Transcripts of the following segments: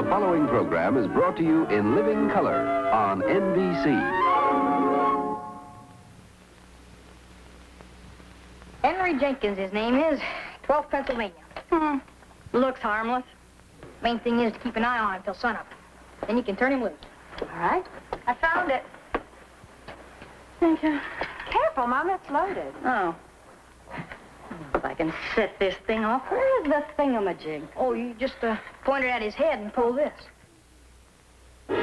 The following program is brought to you in living color on NBC. Henry Jenkins, his name is. 12th Pennsylvania. Looks harmless. Main thing is to keep an eye on him till sunup. Then you can turn him loose. All right. I found it. Thank you. Careful, Mom, it's loaded. Oh. If I can set this thing off. Where's the thingamajig? Oh, you just point it at his head and pull this. The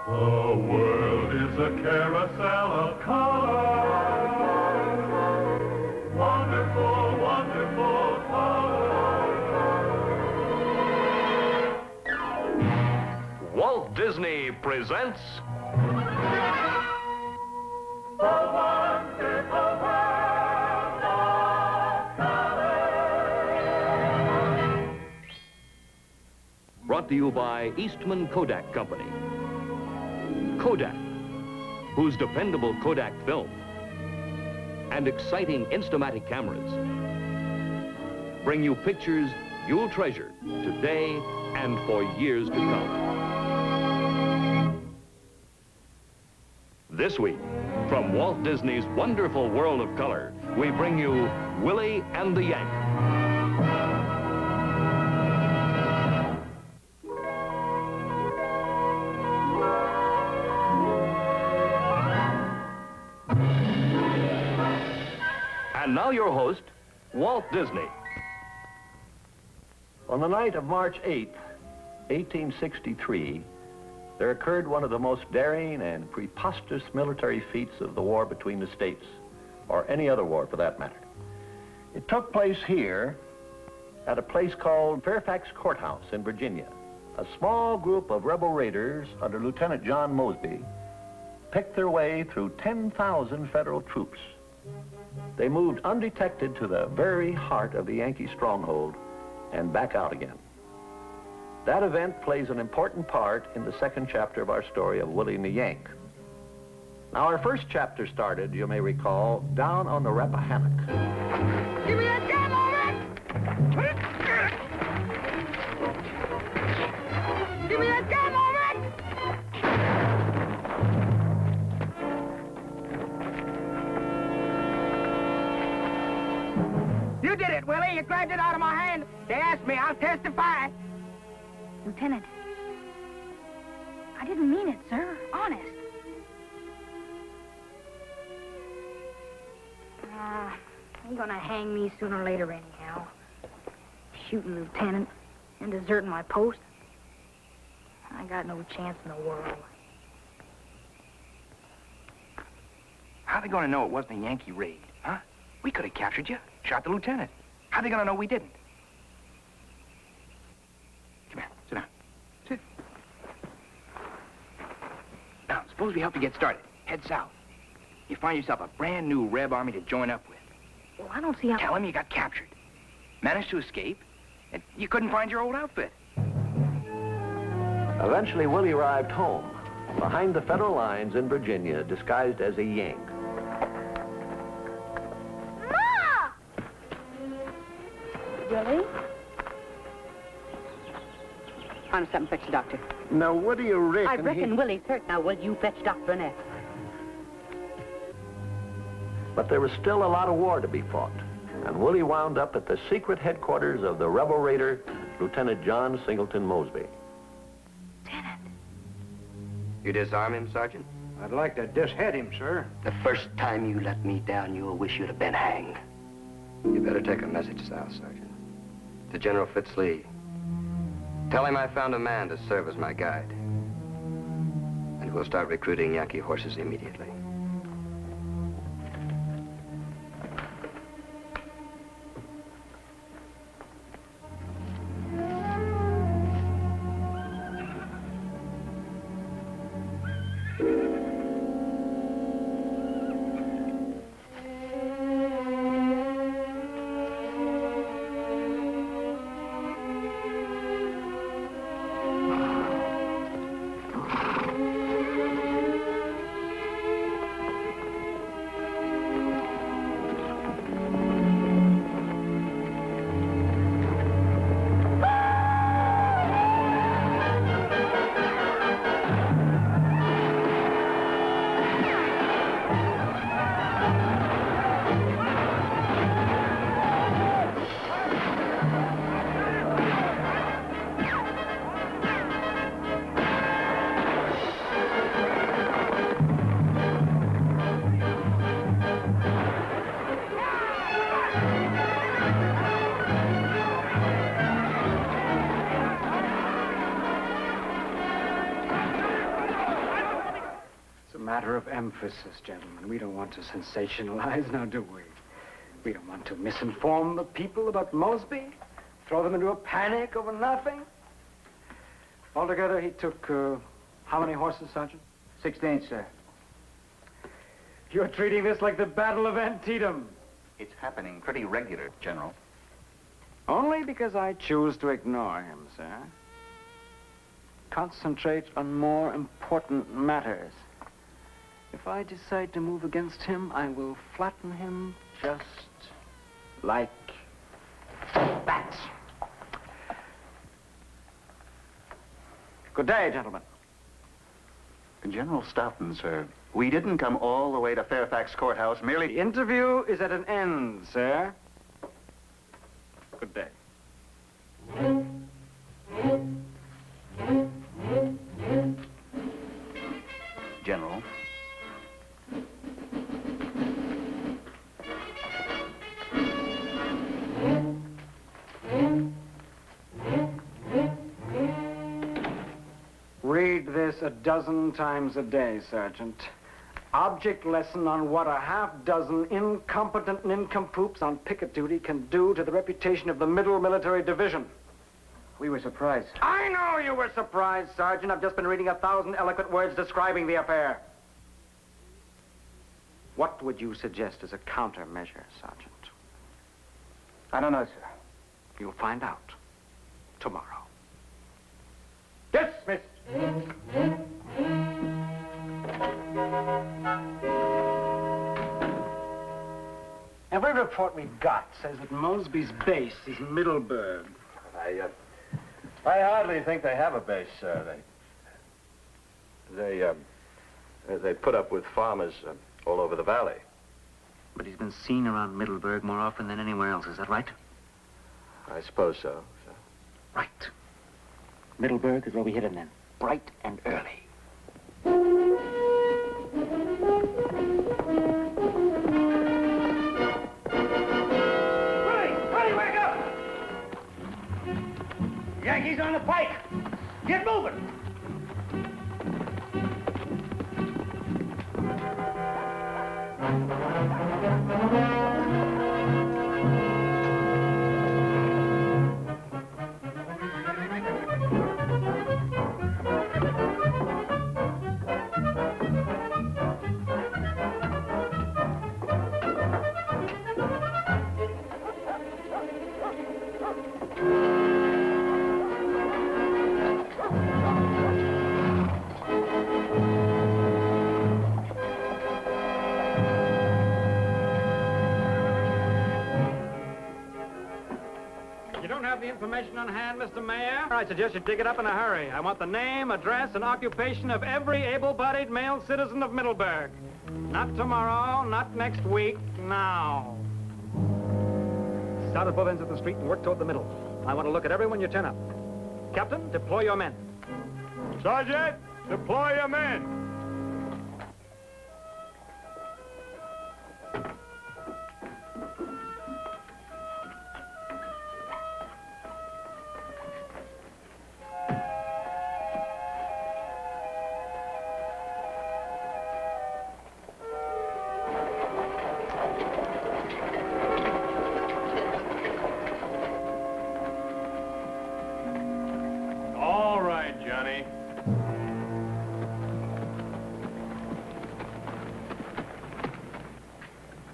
world is a carousel of color. Wonderful, wonderful color. Walt Disney presents The wonderful world of color. brought to you by Eastman Kodak Company. Kodak, whose dependable Kodak film and exciting Instamatic cameras bring you pictures you'll treasure today and for years to come. This week, from Walt Disney's wonderful world of color, we bring you Willie and the Yank. And now your host, Walt Disney. On the night of March 8th, 1863, there occurred one of the most daring and preposterous military feats of the war between the states, or any other war for that matter. It took place here at a place called Fairfax Courthouse in Virginia. A small group of rebel raiders under Lieutenant John Mosby picked their way through 10,000 federal troops. They moved undetected to the very heart of the Yankee stronghold and back out again. That event plays an important part in the second chapter of our story of Willie and the Yank. Now, our first chapter started, you may recall, down on the Rappahannock. Give me that gun, Mom! Give me that gun, Mom! You did it, Willie. You grabbed it out of my hand. They asked me. I'll testify. Lieutenant, I didn't mean it, sir. Honest. You're gonna hang me sooner or later anyhow. Shooting Lieutenant and deserting my post. I got no chance in the world. How are they going to know it wasn't a Yankee raid, huh? We could have captured you, shot the lieutenant. How are they going to know we didn't? Come here, sit down. Sit. Now, suppose we help you get started. Head south. You find yourself a brand new Reb army to join up with. Well, I don't see how... Tell them you got captured. Managed to escape, and you couldn't find your old outfit. Eventually, Willie arrived home, behind the federal lines in Virginia, disguised as a Yank. Ma! Willie? I'm something fetch the doctor. Now, what do you reckon? I reckon Willie's hurt. Now, will you fetch Dr. Burnett? But there was still a lot of war to be fought, and Willie wound up at the secret headquarters of the rebel raider, Lieutenant John Singleton Mosby. Lieutenant. You disarm him, Sergeant? I'd like to dishead him, sir. The first time you let me down, you'll wish you'd have been hanged. You better take a message south, Sergeant. To General Fitzlee. Tell him I found a man to serve as my guide. And we'll start recruiting Yankee horses immediately. matter of emphasis, gentlemen. We don't want to sensationalize, now do we? We don't want to misinform the people about Mosby, throw them into a panic over nothing. Altogether, he took, how many horses, Sergeant? 16, sir. You're treating this like the Battle of Antietam. It's happening pretty regular, General. Only because I choose to ignore him, sir. Concentrate on more important matters. If I decide to move against him, I will flatten him just like that. Good day, gentlemen. General Stoughton, sir, we didn't come all the way to Fairfax Courthouse merely... The interview is at an end, sir. Good day. General. Read this a dozen times a day, Sergeant. Object lesson on what a half-dozen incompetent nincompoops on picket duty can do to the reputation of the Middle Military Division. We were surprised. I know you were surprised, Sergeant. I've just been reading 1,000 eloquent words describing the affair. What would you suggest as a countermeasure, Sergeant? I don't know, sir. You'll find out tomorrow. Dismissed. Every report we've got says that Mosby's base is Middleburg. I hardly think they have a base, sir. They put up with farmers all over the valley. But he's been seen around Middleburg more often than anywhere else, is that right? I suppose so. Right. Middleburg is where we hit him then, bright and early. Willie, wake up! Yankees on the pike. Get moving. The information on hand, Mr. Mayor? I suggest you dig it up in a hurry. I want the name, address, and occupation of every able-bodied male citizen of Middleburg. Not tomorrow, not next week, now. Start at both ends of the street and work toward the middle. I want to look at everyone you turn up. Captain, deploy your men. Sergeant, deploy your men.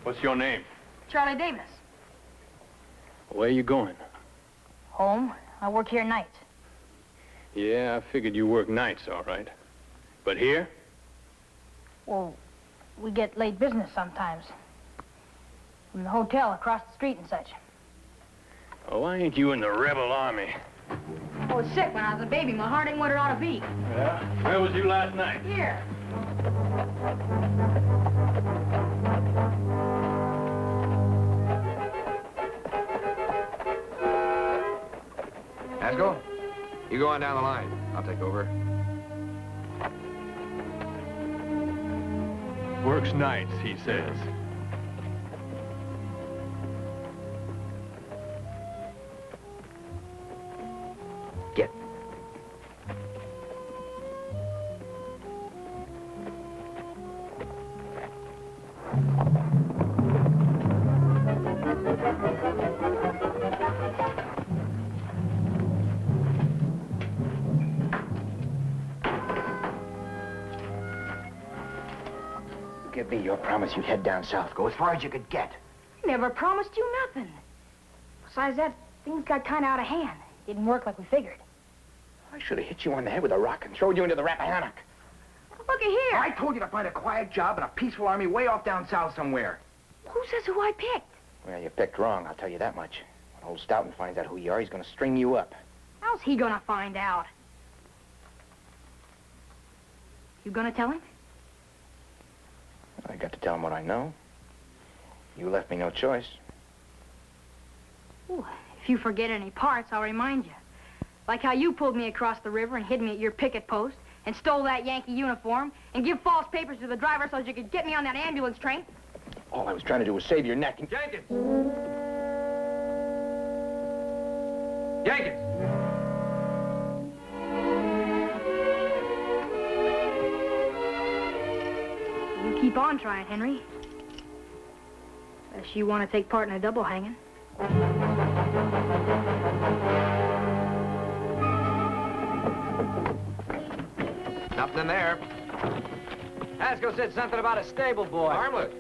What's your name? Charlie Davis. Where are you going? Home. I work here nights. Yeah, I figured you work nights, all right. But here? Well, we get late business sometimes. From the hotel across the street and such. Oh, why ain't you in the rebel army? I was sick when I was a baby. My heart ain't what it ought to be. Yeah? Where was you last night? Here. Haskell, you go on down the line. I'll take over. Works nights, he says. Get. Give me your promise you'd head down south. Go as far as you could get. Never promised you nothing. Besides that, things got kind of out of hand. Didn't work like we figured. I should have hit you on the head with a rock and thrown you into the Rappahannock. Looky here. I told you to find a quiet job in a peaceful army way off down south somewhere. Who says who I picked? Well, you picked wrong, I'll tell you that much. When old Stoughton finds out who you are, he's going to string you up. How's he gonna find out? You gonna tell him? I got to tell him what I know. You left me no choice. Ooh, if you forget any parts, I'll remind you. Like how you pulled me across the river and hid me at your picket post and stole that Yankee uniform and give false papers to the driver so that you could get me on that ambulance train. All I was trying to do was save your neck. And... Jenkins! Jenkins! You keep on trying, Henry. Unless you want to take part in a double hanging. Nothing in there. Haskell said something about a stable boy. Harmless.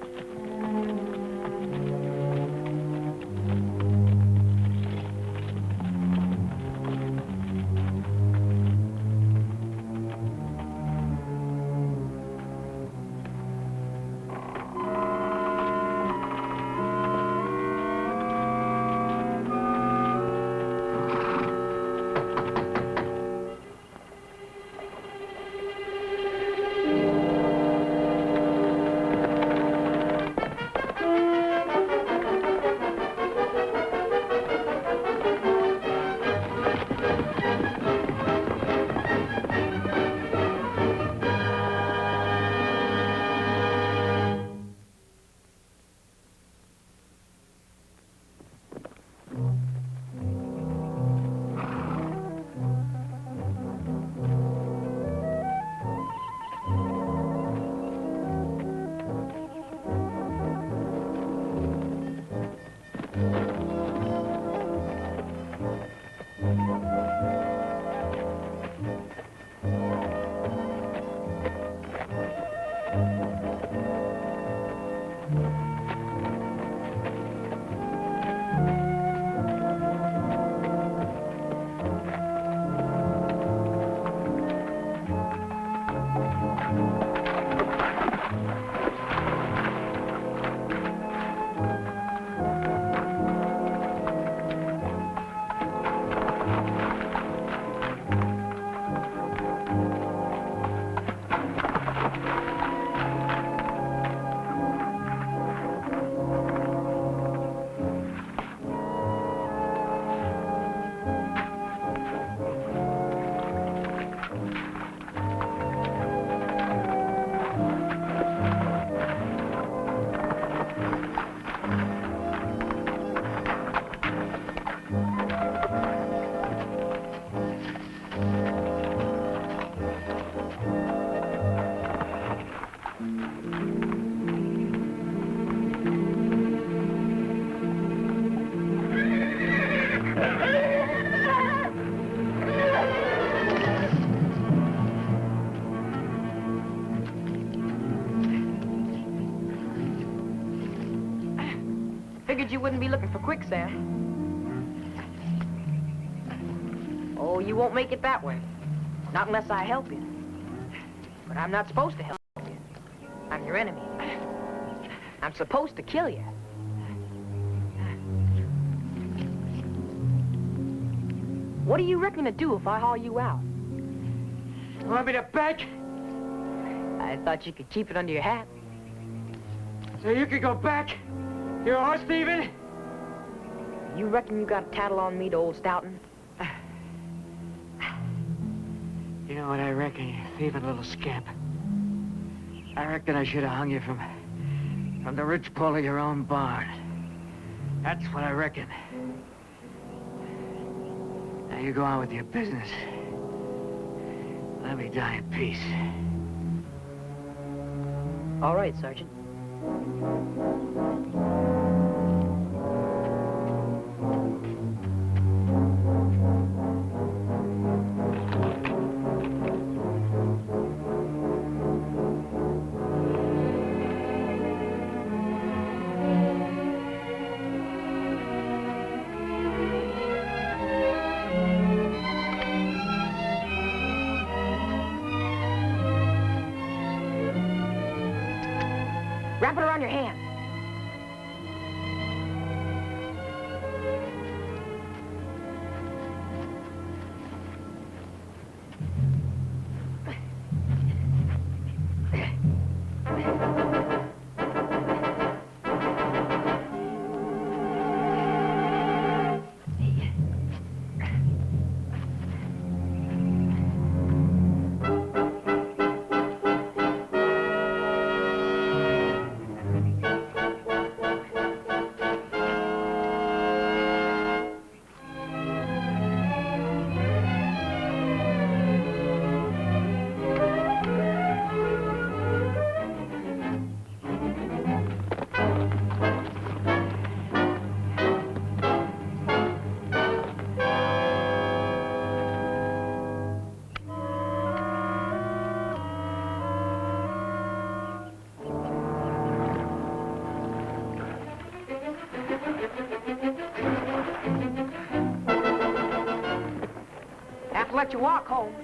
Figured you wouldn't be looking for quicksand. Oh, you won't make it that way. Not unless I help you. But I'm not supposed to help you. I'm your enemy. I'm supposed to kill you. What do you reckon to do if I haul you out? You want me to bet? I thought you could keep it under your hat. So you could go back? You're a horse thieving? You reckon you got a tattle on me to old Stoughton? You know what I reckon, you thieving little scamp? I reckon I should have hung you from the ridge pole of your own barn. That's what I reckon. Now you go on with your business. Let me die in peace. All right, Sergeant. Wrap it around your hand. Have to let you walk home.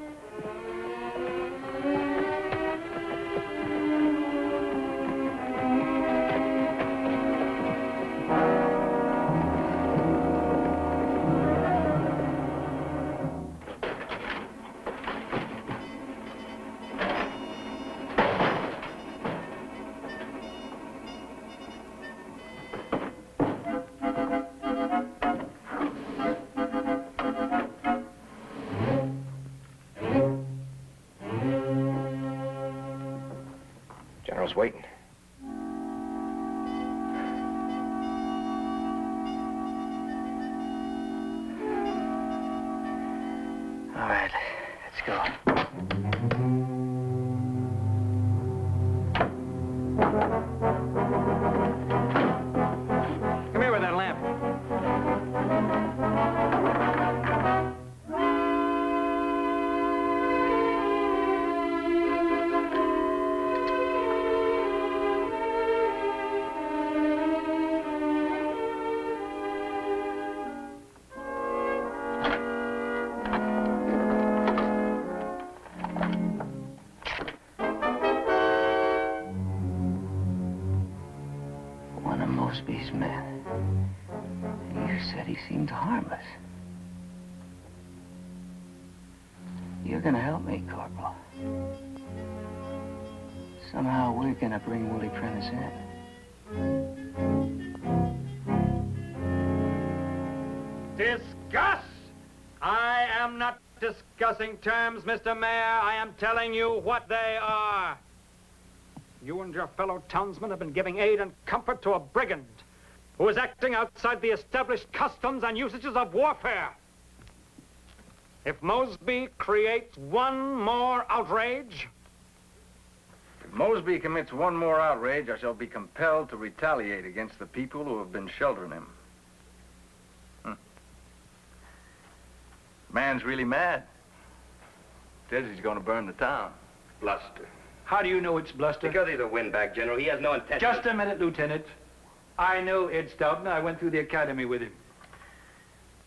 General's waiting. All right, let's go. Come here with that lamp. One of Mosby's men. You said he seemed harmless. You're gonna help me, Corporal. Somehow we're gonna bring Willie Prentice in. Discuss! I am not discussing terms, Mr. Mayor. I am telling you what they are. You and your fellow townsmen have been giving aid and comfort to a brigand who is acting outside the established customs and usages of warfare. If Mosby creates one more outrage... If Mosby commits one more outrage, I shall be compelled to retaliate against the people who have been sheltering him. Man's really mad. Says he's going to burn the town. Bluster. How do you know it's bluster? Because he's a windbag, General. He has no intention. Just a minute, Lieutenant. I know Ed Stoughton. I went through the academy with him.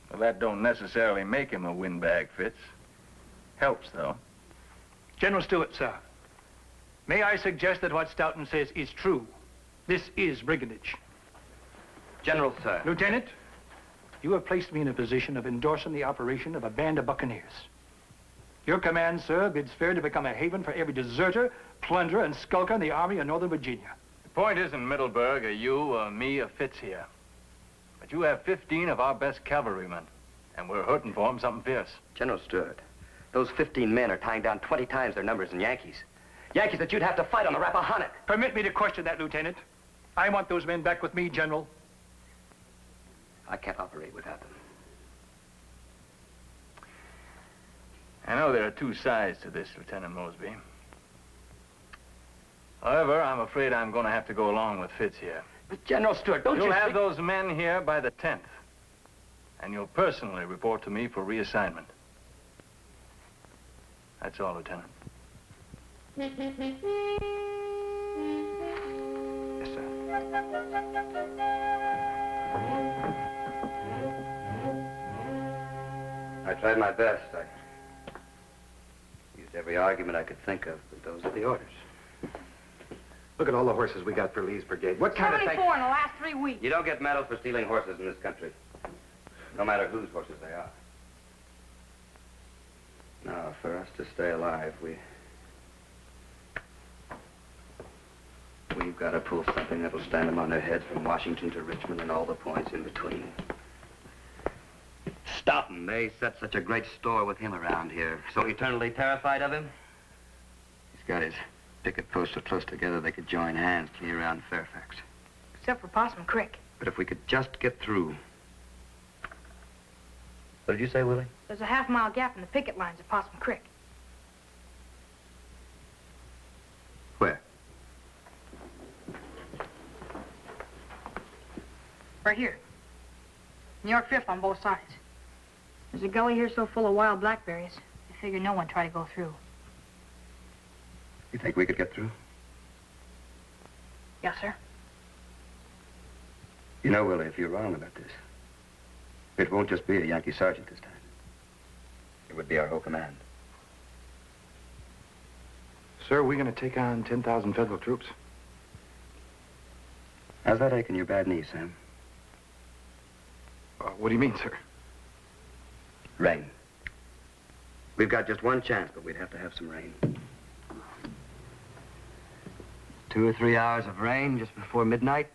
Well, that don't necessarily make him a windbag, Fitz. Helps, though. General Stewart, sir. May I suggest that what Stoughton says is true? This is brigandage. General, sir. Lieutenant, you have placed me in a position of endorsing the operation of a band of buccaneers. Your command, sir, bids fair to become a haven for every deserter, plunderer, and skulker in the Army of Northern Virginia. The point isn't Middleburg or you or me or Fitz here. But you have 15 of our best cavalrymen, and we're hurting for them something fierce. General Stewart, those 15 men are tying down 20 times their numbers in Yankees. Yankees that you'd have to fight on the Rappahannock. Permit me to question that, Lieutenant. I want those men back with me, General. I can't operate without them. I know there are two sides to this, Lieutenant Mosby. However, I'm afraid I'm going to have to go along with Fitz here. But General Stewart, don't You'll you have see- those men here by the 10th. And you'll personally report to me for reassignment. That's all, Lieutenant. Yes, sir. I tried my best. I used every argument I could think of, but those are the orders. Look at all the horses we got for Lee's brigade. What kind of thing? 74 in the last 3 weeks. You don't get medals for stealing horses in this country, no matter whose horses they are. Now, for us to stay alive, we've got to pull something that'll stand them on their heads from Washington to Richmond and all the points in between. Stop him. They set such a great store with him around here. So eternally terrified of him? He's got his picket posts so close together they could join hands clean around Fairfax. Except for Possum Creek. But if we could just get through. What did you say, Willie? There's a half-mile gap in the picket lines at Possum Creek. Where? Right here. New York 5th on both sides. There's a gully here so full of wild blackberries, I figure no one tried to go through. You think we could get through? Yes, sir. You know, Willie, if you're wrong about this, it won't just be a Yankee sergeant this time. It would be our whole command. Sir, we're going to take on 10,000 federal troops. How's that aching your bad knee, Sam? What do you mean, sir? Rain. We've got just one chance, but we'd have to have some rain. 2 or 3 hours of rain just before midnight.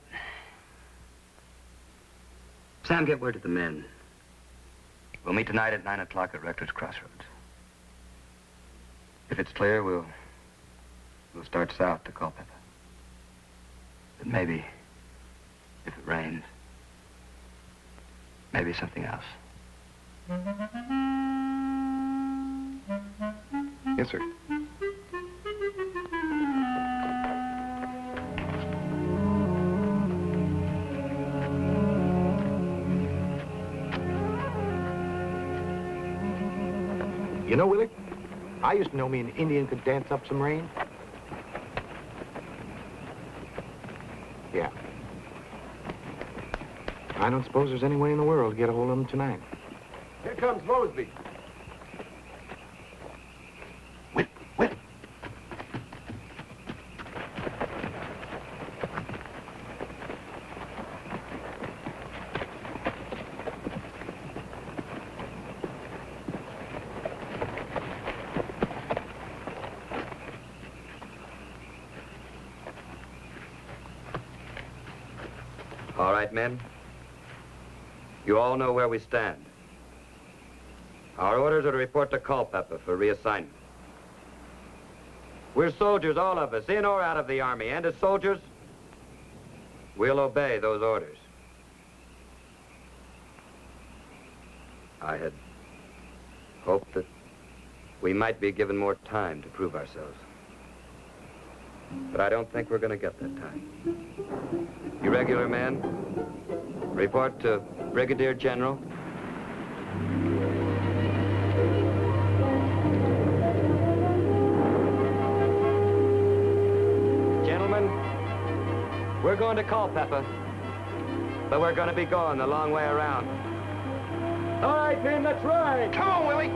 Sam, get word to the men. We'll meet tonight at 9 o'clock at Rector's Crossroads. If it's clear, we'll start south to Culpeper. But maybe, if it rains, maybe something else. Yes, sir. You know, Willie, I used to know me an Indian could dance up some rain. Yeah. I don't suppose there's any way in the world to get a hold of him tonight. Here comes Mosby. Wait. All right, men. You all know where we stand. Our orders are to report to Culpeper for reassignment. We're soldiers, all of us, in or out of the Army, and as soldiers, we'll obey those orders. I had hoped that we might be given more time to prove ourselves. But I don't think we're going to get that time. You regular men, report to Brigadier General. Gentlemen, we're going to Culpeper, but we're going to be going the long way around. All right, men, let's ride. Come on, Willie.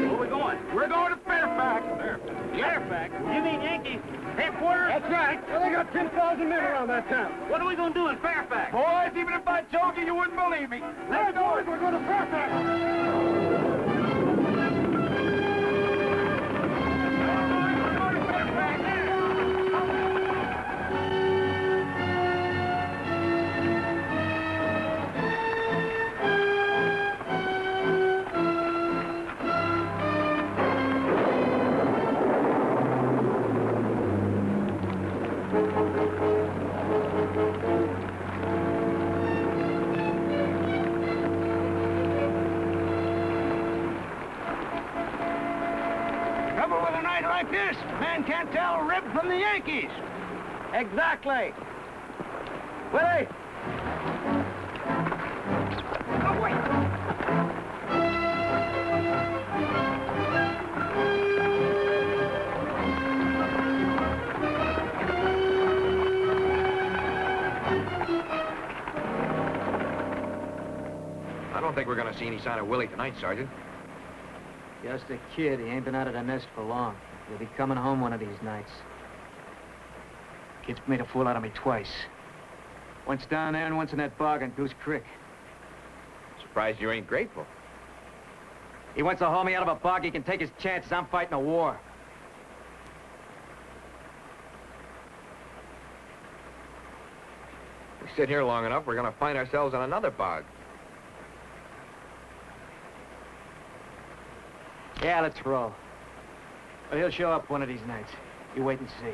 Where we going? We're going to Fairfax. Fairfax? You mean Yankee headquarters? That's right. Well, they got 10,000 men around that town. What are we going to do in Fairfax? Boys, even if I told you, you wouldn't believe me. Let's go. We're going to Fairfax. like this, man can't tell a rib from the Yankees. Exactly. Willie! Oh, wait. I don't think we're going to see any sign of Willie tonight, Sergeant. Just a kid. He ain't been out of the nest for long. He'll be coming home one of these nights. Kid's made a fool out of me twice. Once down there and once in that bog on Goose Creek. Surprised you ain't grateful. He wants to haul me out of a bog. He can take his chances. I'm fighting a war. We sit here long enough, we're going to find ourselves in another bog. Yeah, let's roll. Well, he'll show up one of these nights. You wait and see.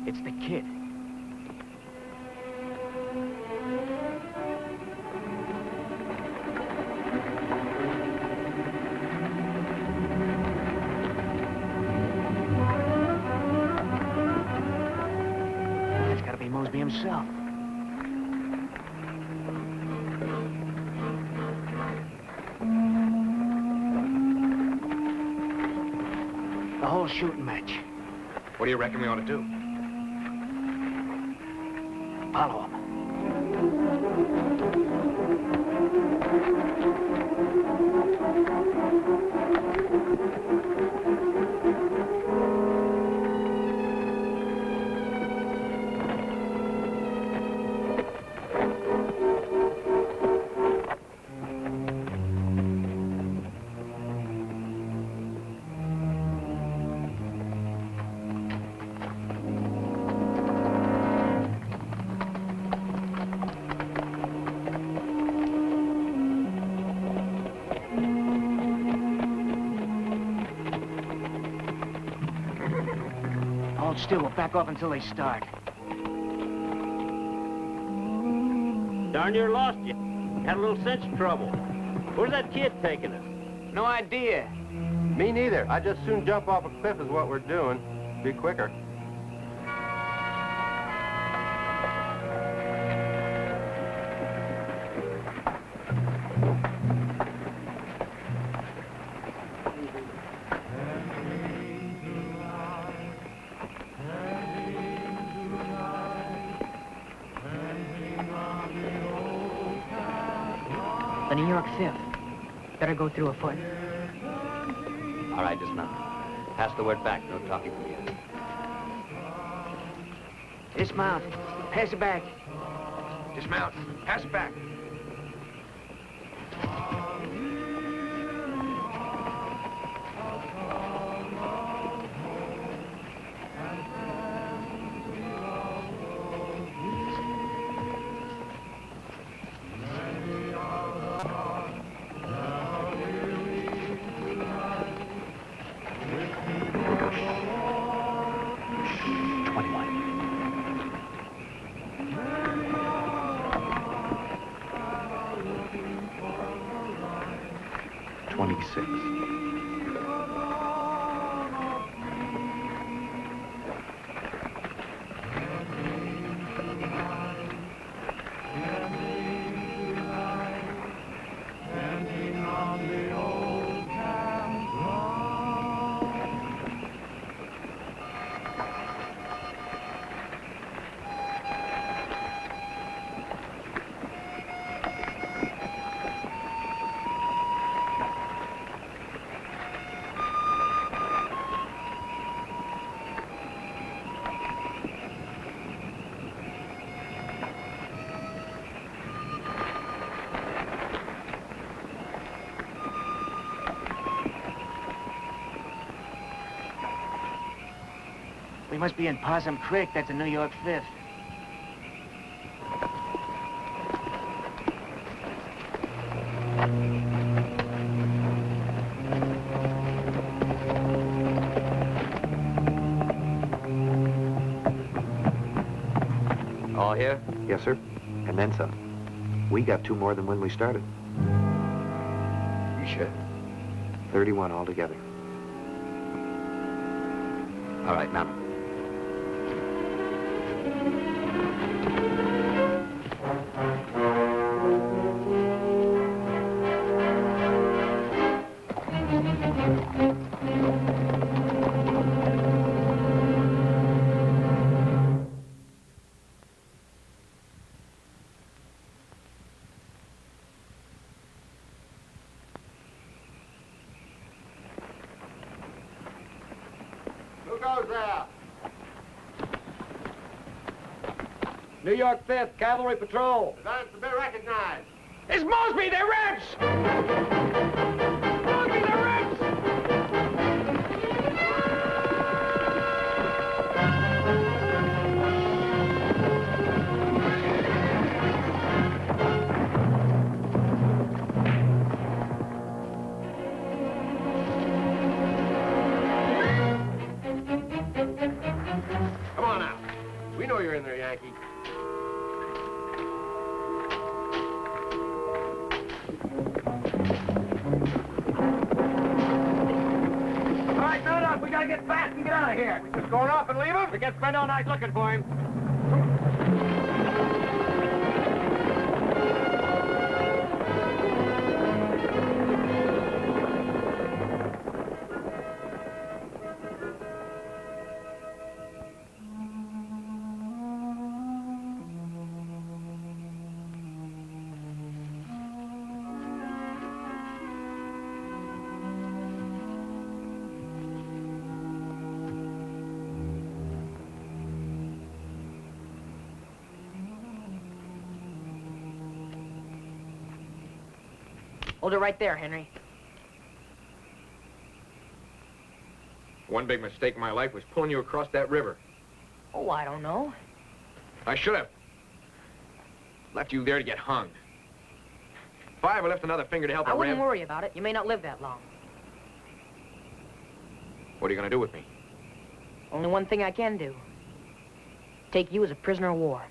It's the kid. It's gotta be Mosby himself. The whole shooting match. What do you reckon we ought to do? Follow him. Hold still. We'll back off until they start. Darn near lost you. Had a little cinch trouble. Where's that kid taking us? No idea. Me neither. I'd just soon jump off a cliff is what we're doing. Be quicker. The New York 5th. Better go through a foot. All right, dismount. Pass the word back. No talking from you. Dismount. Pass it back. Dismount. Pass it back. must be in Possum Creek. That's a New York 5th. All here? Yes, sir. And then some. We got 2 more than when we started. You sure? 31 altogether. All right, now. Who goes there? New York 5th Cavalry Patrol. Advance to be recognized. It's Mosby, they're Rebs! Mosby, they're Rebs! Come on out. We know you're in there, Yankee. All right, mount up. We gotta get fast and get out of here. We just going off and leave him? We can't spend all night looking for him. Hold it right there, Henry. One big mistake in my life was pulling you across that river. Oh, I don't know. I should have left you there to get hung. If I ever left another finger to help I a wouldn't Reb, worry about it. You may not live that long. what are you going to do with me? Only one thing I can do. Take you as a prisoner of war.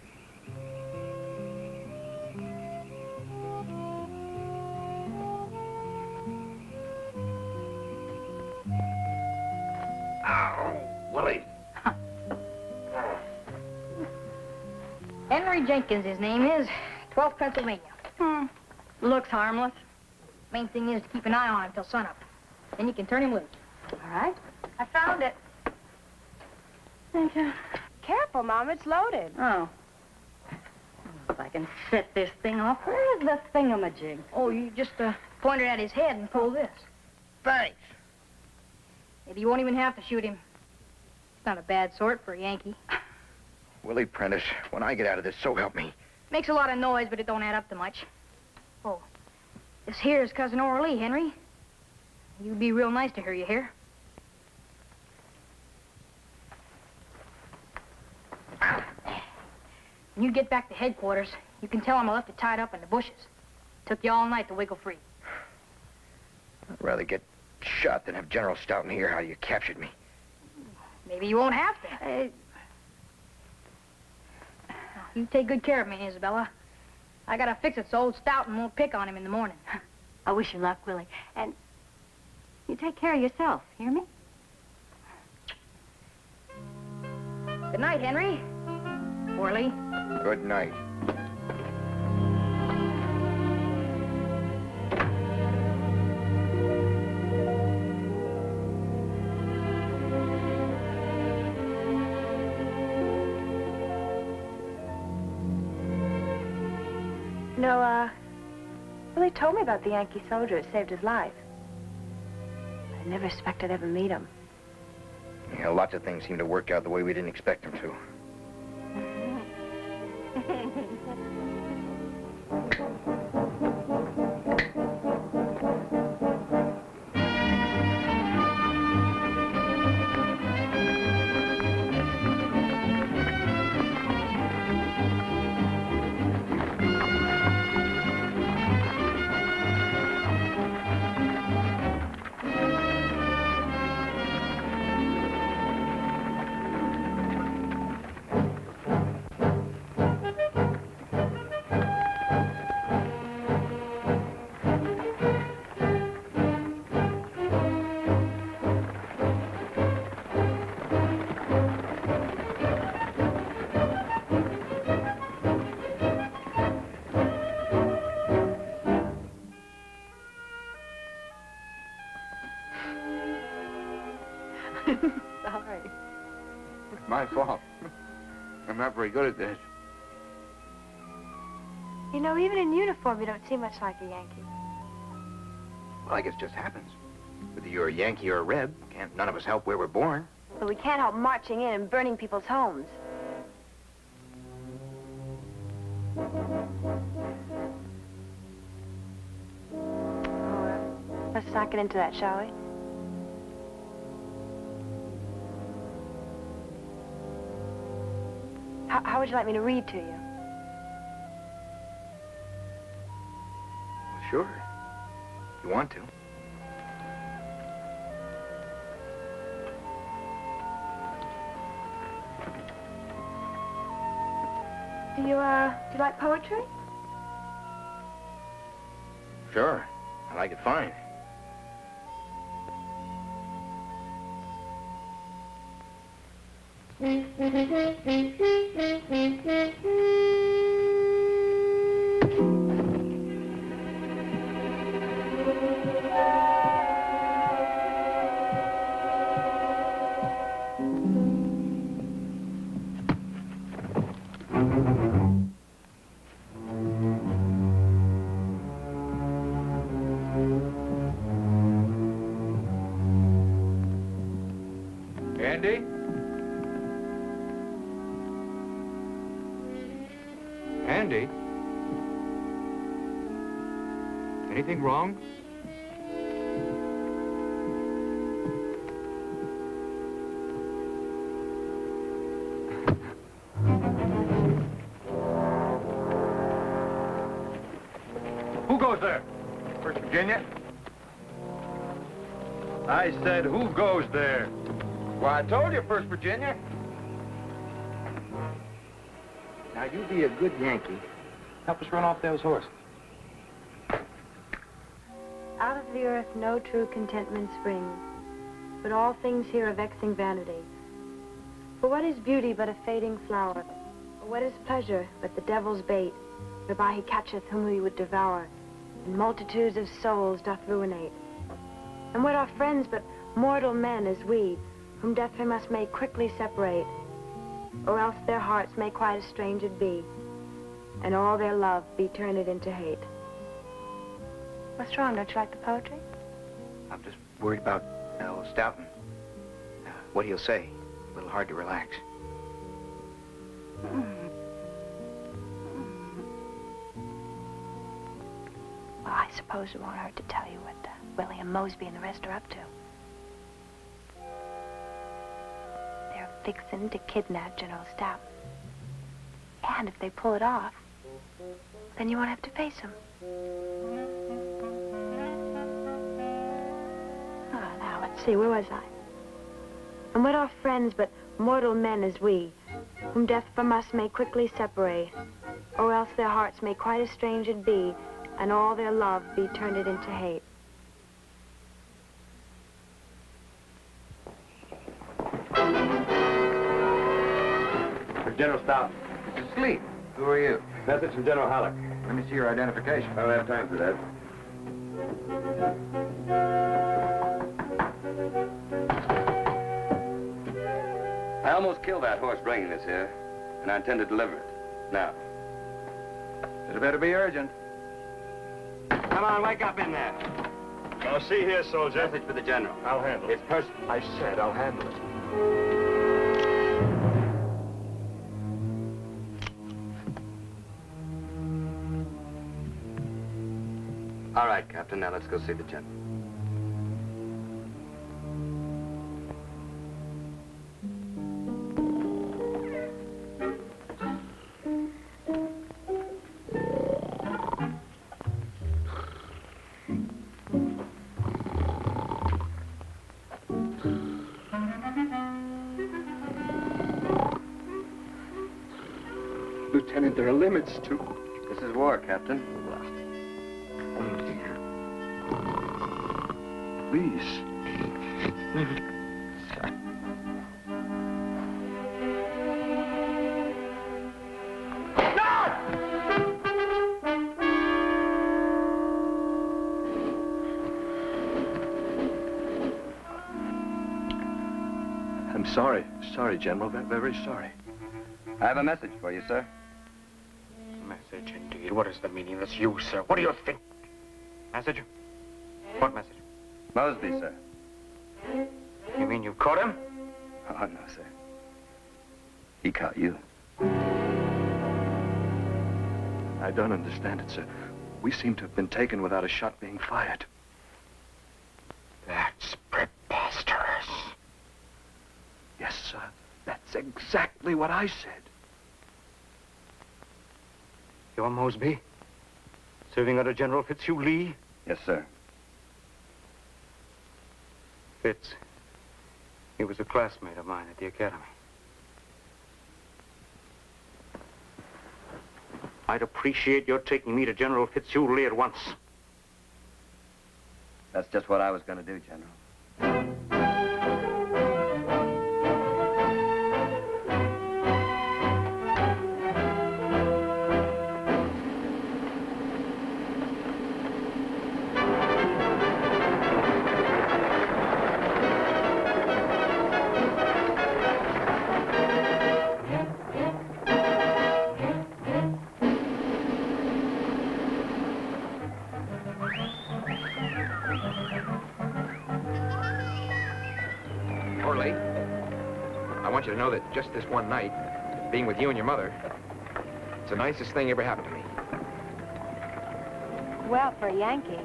Willie. Henry Jenkins, his name is. 12th Pennsylvania. Looks harmless. Main thing is to keep an eye on him till sunup. Then you can turn him loose. All right? I found it. Thank you. Careful, Mom, it's loaded. Oh. If I can set this thing off. Where's the thingamajig? Oh, you just point it at his head and pull this. Thanks. Maybe you won't even have to shoot him. It's not a bad sort for a Yankee. Willie Prentice, when I get out of this, so help me. Makes a lot of noise, but it don't add up to much. Oh, this here's Cousin Orly, Henry. You'd be real nice to her, you hear? When you get back to headquarters, you can tell him I left it tied up in the bushes. Took you all night to wiggle free. I'd rather get shot than have General Stoughton hear how you captured me. Maybe you won't have to. You take good care of me, Isabella. I gotta fix it so old Stoughton won't pick on him in the morning. I wish you luck, Willie. And you take care of yourself, hear me? Good night, Henry. Orly. Good night. No, Willie told me about the Yankee soldier that saved his life. I never expected to ever meet him. Yeah, lots of things seem to work out the way we didn't expect them to. Sorry. It's my fault. I'm not very good at this. You know, even in uniform, you don't seem much like a Yankee. Well, I guess it just happens. Whether you're a Yankee or a Reb, can't none of us help where we're born. But we can't help marching in and burning people's homes. Let's not get into that, shall we? How would you like me to read to you? Sure. If you want to. Do you like poetry? Sure. I like it fine. Andy? Andy? Anything wrong? Who goes there? First Virginia? I said, who goes there? Well, I told you, First Virginia. Now, you be a good Yankee. Help us run off those horses. Out of the earth no true contentment springs, but all things here are vexing vanity. For what is beauty but a fading flower? Or what is pleasure but the devil's bait, whereby he catcheth whom he would devour, and multitudes of souls doth ruinate? And what are friends but mortal men as we, whom death we must make quickly separate, or else their hearts may quite estranged be, and all their love be turned into hate. What's wrong? Don't you like the poetry? I'm just worried about old Stoughton. What he'll say. A little hard to relax. Well, I suppose it won't hurt to tell you what Willie and Mosby and the rest are up to. They're fixing to kidnap General Stoughton. And if they pull it off, then you won't have to face them. Oh, now, let's see, where was I? And what are friends but mortal men as we, whom death from us may quickly separate, or else their hearts may quite estranged be, and all their love be turned into hate. General Stoughton. Mr. Sleep. Who are you? Message from General Halleck. Let me see your identification. I don't have time for that. I almost killed that horse bringing this here, and I intend to deliver it. Now. It better be urgent. Come on, wake up in there. Now, see here, soldier. Message for the general. I'll handle it. It's personal. I said I'll handle it. All right, Captain. Now let's go see the general. Lieutenant, there are limits to... This is war, Captain. Please. Sorry, General. Very sorry. I have a message for you, sir. Message, indeed. What is the meaning of this, you, sir? What do you think? Message? What message? Mosby, sir. You mean you caught him? Oh, no, sir. He caught you. I don't understand it, sir. We seem to have been taken without a shot being fired. That's preposterous. Yes, sir. That's exactly what I said. You're Mosby? Serving under General Fitzhugh Lee? Yes, sir. Fitz. He was a classmate of mine at the academy. I'd appreciate your taking me to General Fitzhugh Lee at once. That's just what I was going to do, General. I want you to know that just this one night, being with you and your mother, it's the nicest thing ever happened to me. Well, for a Yankee,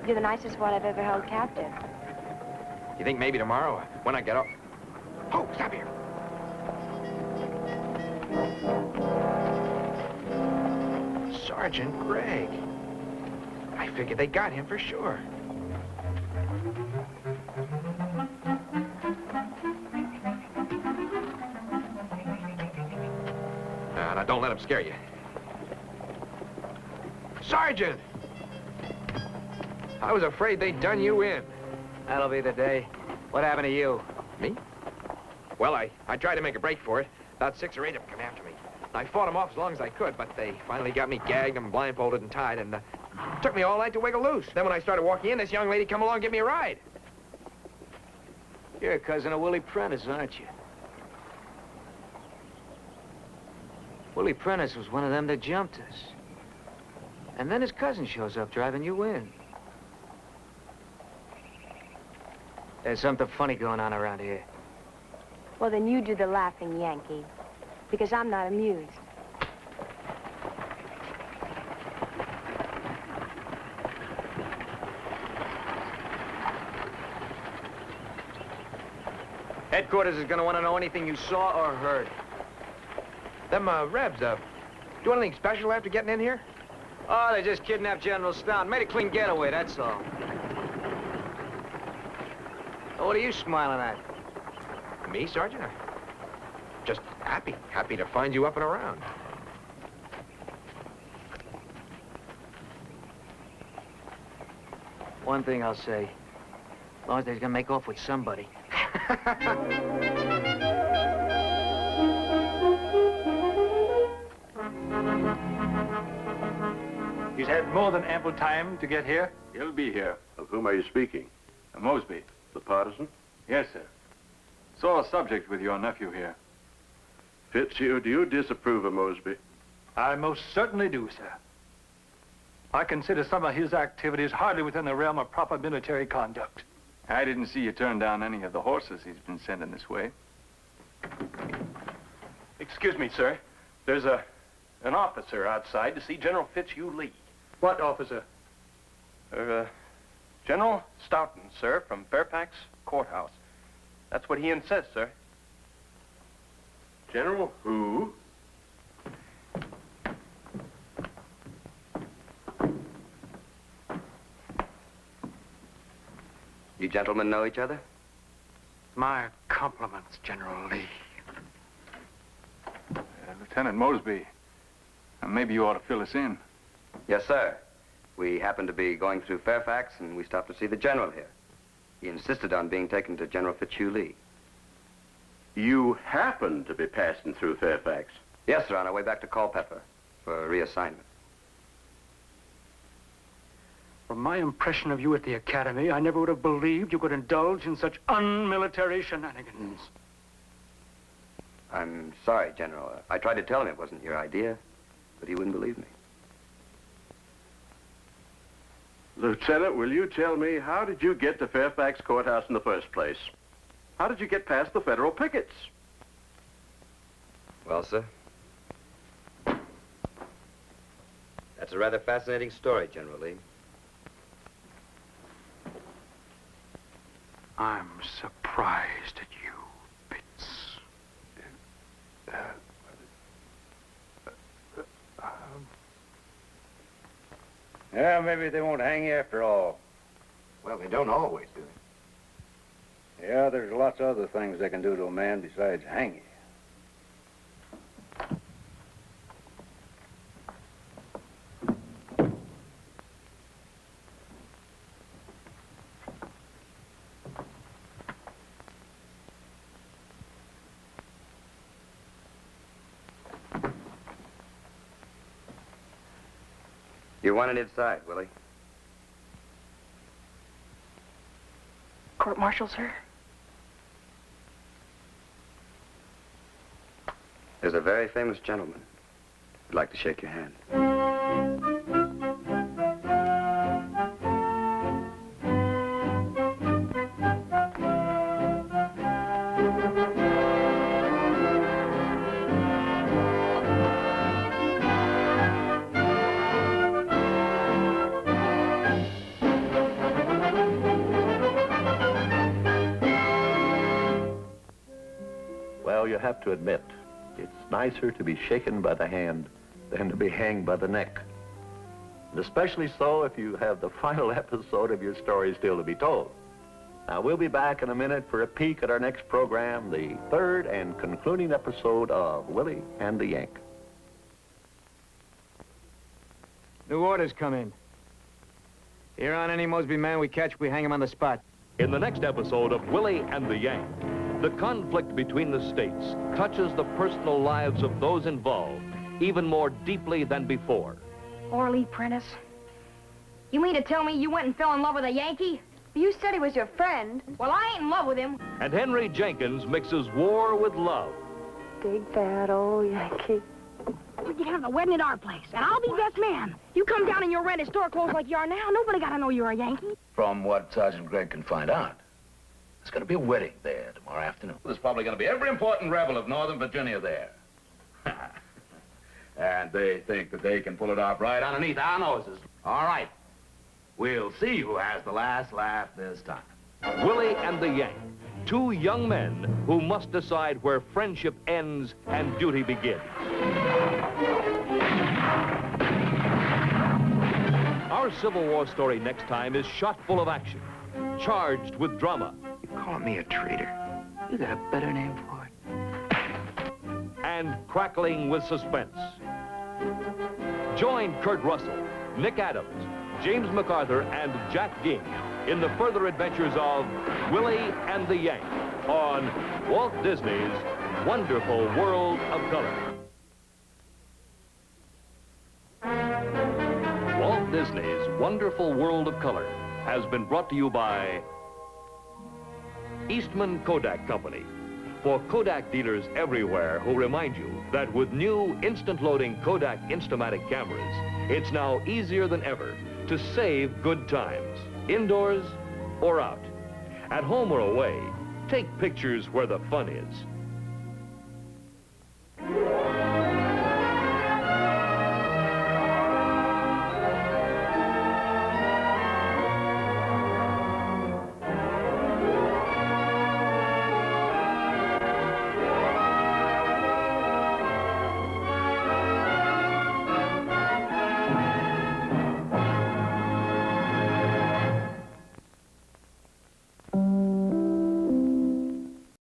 you're the nicest one I've ever held captive. You think maybe tomorrow, when I get up... Oh, stop here. Sergeant Gregg. I figured they got him for sure. Now, don't let him scare you. Sergeant! I was afraid they'd done you in. That'll be the day. What happened to you? Me? Well, I tried to make a break for it. About 6 or 8 of them come after me. I fought them off as long as I could, but they finally got me gagged and blindfolded and tied, and took me all night to wiggle loose. Then when I started walking in, this young lady come along and give me a ride. You're a cousin of Willie Prentice, aren't you? Willie Prentice was one of them that jumped us. And then his cousin shows up driving you in. There's something funny going on around here. Well, then you do the laughing, Yankee, because I'm not amused. Headquarters is gonna want to know anything you saw or heard. Them, Rebs, do anything special after getting in here? Oh, they just kidnapped General Stout. Made a clean getaway, that's all. Oh, what are you smiling at? Me, Sergeant? Just happy. Happy to find you up and around. One thing I'll say. As long as they're gonna make off with somebody. He's had more than ample time to get here. He'll be here. Of whom are you speaking? Mosby. The partisan? Yes, sir. Saw a subject with your nephew here. Fitzhugh, do you disapprove of Mosby? I most certainly do, sir. I consider some of his activities hardly within the realm of proper military conduct. I didn't see you turn down any of the horses he's been sending this way. Excuse me, sir. There's an officer outside to see General Fitzhugh Lee. What officer? General Stoughton, sir, from Fairfax Courthouse. That's what he insists, sir. General who? You gentlemen know each other? My compliments, General Lee. Lieutenant Mosby, maybe you ought to fill us in. Yes, sir. We happened to be going through Fairfax, and we stopped to see the general here. He insisted on being taken to General Fitzhugh Lee. You happen to be passing through Fairfax? Yes, sir, on our way back to Culpeper for reassignment. From my impression of you at the Academy, I never would have believed you could indulge in such unmilitary shenanigans. I'm sorry, General. I tried to tell him it wasn't your idea, but he wouldn't believe me. Lieutenant, will you tell me, how did you get to Fairfax Courthouse in the first place? How did you get past the federal pickets? Well, sir, that's a rather fascinating story, General Lee. I'm surprised at you, Pitts. Yeah, maybe they won't hang you after all. Well, they don't always, do they? Yeah, there's lots of other things they can do to a man besides hang you. You're wanted inside, Willie. Court-martial, sir? There's a very famous gentleman who'd like to shake your hand. Well, you have to admit, it's nicer to be shaken by the hand than to be hanged by the neck. And especially so if you have the final episode of your story still to be told. Now, we'll be back in a minute for a peek at our next program, the third and concluding episode of Willie and the Yank. New orders come in. Here on any Mosby man we catch, we hang him on the spot. In the next episode of Willie and the Yank, the conflict between the states touches the personal lives of those involved even more deeply than before. Orly Prentice, you mean to tell me you went and fell in love with a Yankee? You said he was your friend. Well, I ain't in love with him. And Henry Jenkins mixes war with love. Big bad old Yankee. We can have the wedding at our place, and I'll be best man. You come down in your rented store clothes like you are now, nobody gotta know you're a Yankee. From what Sergeant Gregg can find out, there's going to be a wedding there tomorrow afternoon. There's probably going to be every important rebel of Northern Virginia there. And they think that they can pull it off right underneath our noses. All right. We'll see who has the last laugh this time. Willie and the Yank, two young men who must decide where friendship ends and duty begins. Our Civil War story next time is shot full of action, charged with drama. You call me a traitor. You got a better name for it. And crackling with suspense. Join Kurt Russell, Nick Adams, James MacArthur, and Jack Ging in the further adventures of Willie and the Yank on Walt Disney's Wonderful World of Color. Walt Disney's Wonderful World of Color has been brought to you by Eastman Kodak Company, for Kodak dealers everywhere who remind you that with new instant-loading Kodak Instamatic cameras, it's now easier than ever to save good times, indoors or out. At home or away, take pictures where the fun is.